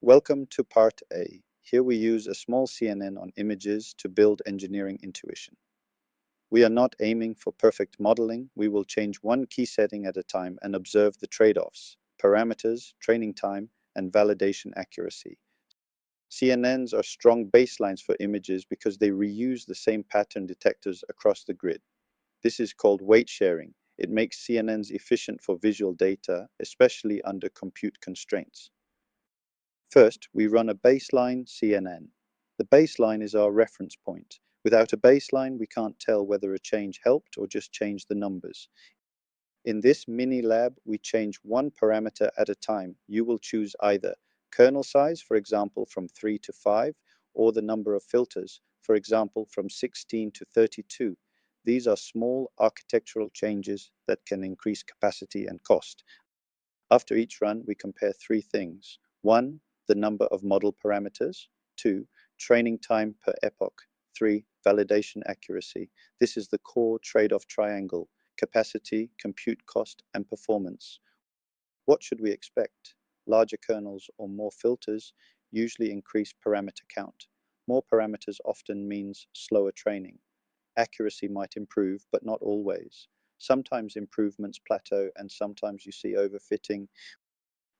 Welcome to Part A. Here we use a small CNN on images to build engineering intuition. We are not aiming for perfect modeling. We will change one key setting at a time and observe the trade-offs, parameters, training time, and validation accuracy. CNNs are strong baselines for images because they reuse the same pattern detectors across the grid. This is called weight sharing. It makes CNNs efficient for visual data, especially under compute constraints. First, we run a baseline CNN. The baseline is our reference point. Without a baseline, we can't tell whether a change helped or just changed the numbers. In this mini lab, we change one parameter at a time. You will choose either kernel size, for example, from 3 to 5, or the number of filters, for example, from 16 to 32. These are small architectural changes that can increase capacity and cost. After each run, we compare three things. 1, the number of model parameters. 2, training time per epoch. 3, validation accuracy. This is the core trade-off triangle: capacity, compute cost, and performance. What should we expect? Larger kernels or more filters usually increase parameter count. More parameters often means slower training. Accuracy might improve, but not always. Sometimes improvements plateau, and sometimes you see overfitting.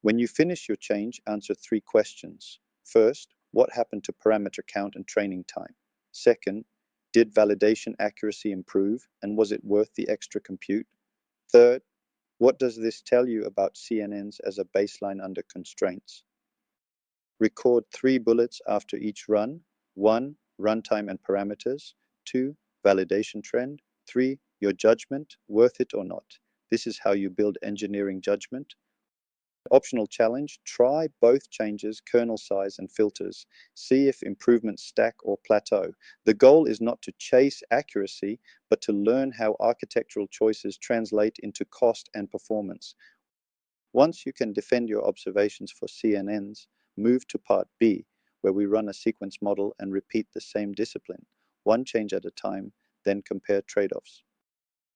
When you finish your change, answer three questions. First, what happened to parameter count and training time? Second, did validation accuracy improve, and was it worth the extra compute? Third, what does this tell you about CNNs as a baseline under constraints? Record 3 bullets after each run. 1, runtime and parameters. 2, validation trend. 3, your judgment, worth it or not. This is how you build engineering judgment. Optional challenge: try both changes, kernel size and filters. See if improvements stack or plateau. The goal is not to chase accuracy, but to learn how architectural choices translate into cost and performance. Once you can defend your observations for CNNs, move to Part B, where we run a sequence model and repeat the same discipline, one change at a time, then compare trade-offs.